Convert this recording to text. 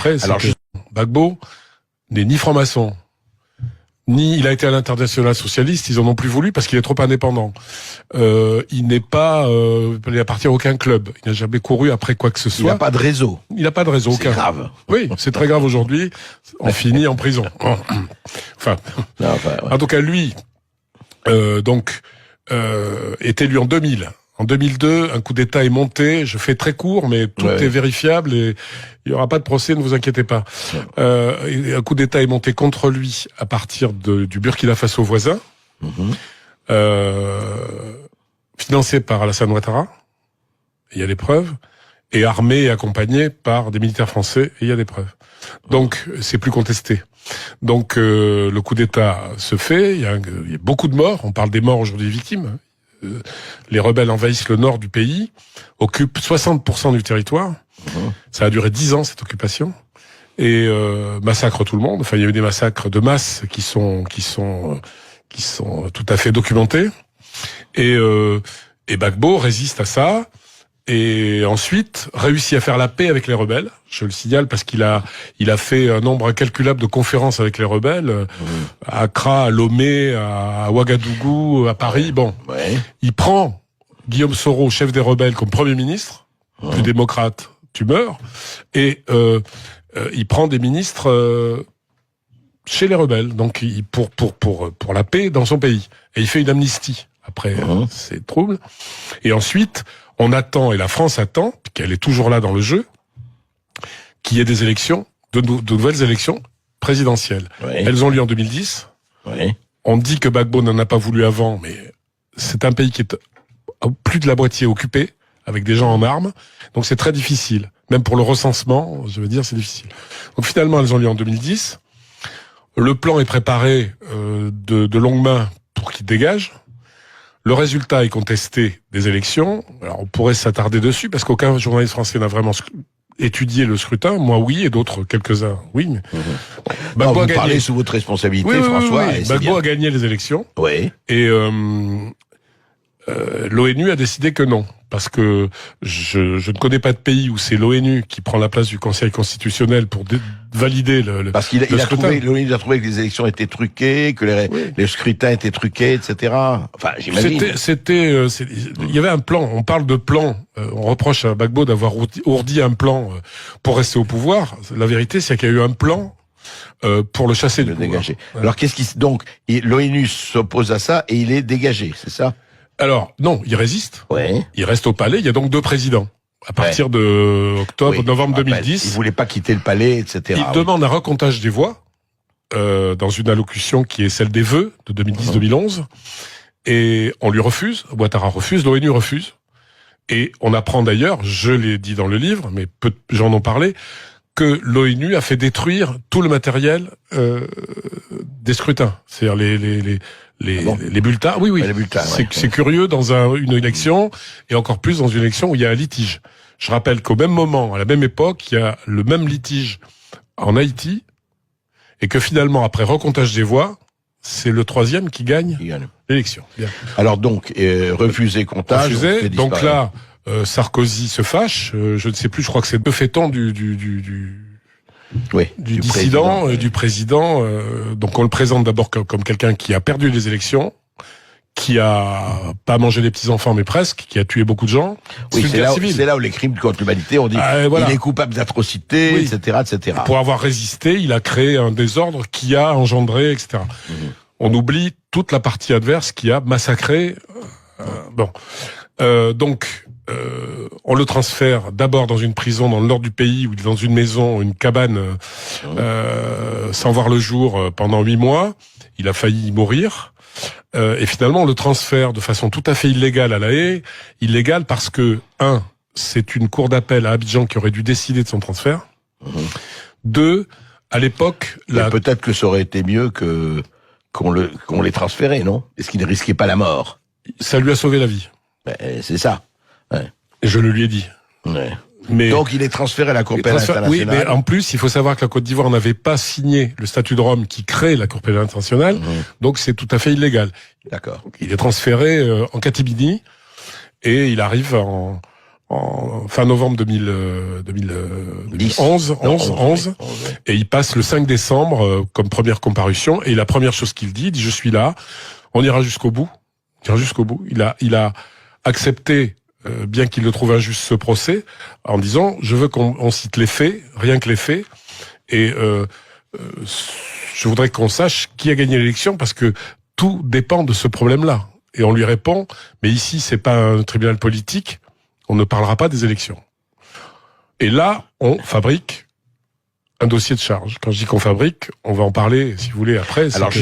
après, c'est que Gbagbo n'est ni franc-maçon, ni il a été à l'international socialiste, ils en ont plus voulu parce qu'il est trop indépendant. Il n'est pas, il appartient à aucun club. Il n'a jamais couru après quoi que ce soit. Il n'a pas de réseau. Il n'a pas de réseau. C'est grave. Oui, c'est très grave aujourd'hui. On finit en prison. Enfin, en tout cas, lui, est élu en 2000. En 2002, un coup d'État est monté. Je fais très court, mais tout est vérifiable et il y aura pas de procès, ne vous inquiétez pas. Un coup d'État est monté contre lui à partir du Burkina Faso voisin, financé par Alassane Ouattara. Il y a des preuves. Et armé et accompagné par des militaires français. Et il y a des preuves. Donc, c'est plus contesté. Donc, le coup d'État se fait. Il y a beaucoup de morts. On parle des morts aujourd'hui des victimes. Les rebelles envahissent le nord du pays, occupent 60% du territoire. Ça a duré 10 ans, cette occupation. Et massacrent tout le monde. Enfin, il y a eu des massacres de masse qui sont tout à fait documentés. Et Gbagbo résiste à ça. Et ensuite, réussit à faire la paix avec les rebelles. Je le signale parce qu'il a fait un nombre incalculable de conférences avec les rebelles. À Accra, à Lomé, à Ouagadougou, à Paris. Bon. Il prend Guillaume Soro, chef des rebelles, comme Premier ministre. Plus démocrate, tu meurs. Et, il prend des ministres, chez les rebelles. Donc, pour la paix dans son pays. Et il fait une amnistie. Après, ces troubles. Et ensuite, on attend, et la France attend, qu'elle est toujours là dans le jeu, qu'il y ait des élections, de nouvelles élections présidentielles. Elles ont lieu en 2010. On dit que Gbagbo n'en a pas voulu avant, mais c'est un pays qui est plus de la moitié occupé, avec des gens en armes. Donc c'est très difficile. Même pour le recensement, je veux dire, c'est difficile. Donc finalement, elles ont lieu en 2010. Le plan est préparé de longue main pour qu'il dégage. Le résultat est contesté des élections. Alors, on pourrait s'attarder dessus, parce qu'aucun journaliste français n'a vraiment étudié le scrutin. Moi, oui, et d'autres, quelques-uns, oui. Mais... Gbagbo a gagné. Parlez sous votre responsabilité, François. Oui. Gbagbo a gagné les élections. Et l'ONU a décidé que non. Parce que je ne connais pas de pays où c'est l'ONU qui prend la place du Conseil constitutionnel pour valider le parce qu'il a trouvé, l'ONU a trouvé que les élections étaient truquées, que les scrutins étaient truqués, etc. Enfin, j'imagine. Il y avait un plan. On parle de plan. On reproche à Gbagbo d'avoir ourdi un plan pour rester au pouvoir. La vérité, c'est qu'il y a eu un plan pour le chasser du pouvoir. Dégager. Alors, donc, l'ONU s'oppose à ça et il est dégagé, c'est ça? Alors, non, il résiste. Il reste au palais. Il y a donc 2 présidents. À partir de novembre 2010. Il voulait pas quitter le palais, etc. Il demande un recomptage des voix, dans une allocution qui est celle des vœux de 2010-2011. Et on lui refuse. Ouattara refuse. L'ONU refuse. Et on apprend d'ailleurs, je l'ai dit dans le livre, mais peu de gens en ont parlé, que l'ONU a fait détruire tout le matériel, des scrutins. C'est-à-dire les bulletins. Oui. Les bulletins, c'est curieux dans une élection, et encore plus dans une élection où il y a un litige. Je rappelle qu'au même moment, à la même époque, il y a le même litige en Haïti, et que finalement, après recomptage des voix, c'est le 3e qui gagne l'élection. Alors donc, refusé comptage. Refusé. Donc là, Sarkozy se fâche. Je ne sais plus. Je crois que c'est le feuilleton du dissident, du président. Donc on le présente d'abord comme quelqu'un qui a perdu les élections, qui a pas mangé les petits-enfants, mais presque, qui a tué beaucoup de gens. Oui, c'est là où les crimes contre l'humanité, on dit il est coupable d'atrocités, etc. Pour avoir résisté, il a créé un désordre qui a engendré, etc. On oublie toute la partie adverse qui a massacré. Donc, on le transfère d'abord dans une prison dans le nord du pays, ou dans une maison, une cabane, sans voir le jour pendant 8 mois. Il a failli mourir. Et finalement, on le transfère de façon tout à fait illégale à La Haye. Illégale parce que, c'est une cour d'appel à Abidjan qui aurait dû décider de son transfert. 2, à l'époque... Peut-être que ça aurait été mieux qu'on les transférait, non? Est-ce qu'il ne risquait pas la mort? Ça lui a sauvé la vie. C'est ça. Et je le lui ai dit. Mais donc il est transféré à la Cour pénale internationale. Oui, mais en plus, il faut savoir que la Côte d'Ivoire n'avait pas signé le statut de Rome qui crée la Cour pénale internationale, donc c'est tout à fait illégal. D'accord. Il est transféré en catimini, et il arrive en fin novembre 2011, et il passe le 5 décembre comme première comparution, et la première chose qu'il dit, je suis là, on ira jusqu'au bout. Il a accepté, bien qu'il le trouve injuste, ce procès, en disant, je veux qu'on cite les faits, rien que les faits, et je voudrais qu'on sache qui a gagné l'élection, parce que tout dépend de ce problème-là. Et on lui répond, mais ici, c'est pas un tribunal politique, on ne parlera pas des élections. Et là, on fabrique un dossier de charge. Quand je dis qu'on fabrique, on va en parler, si vous voulez, après. Alors,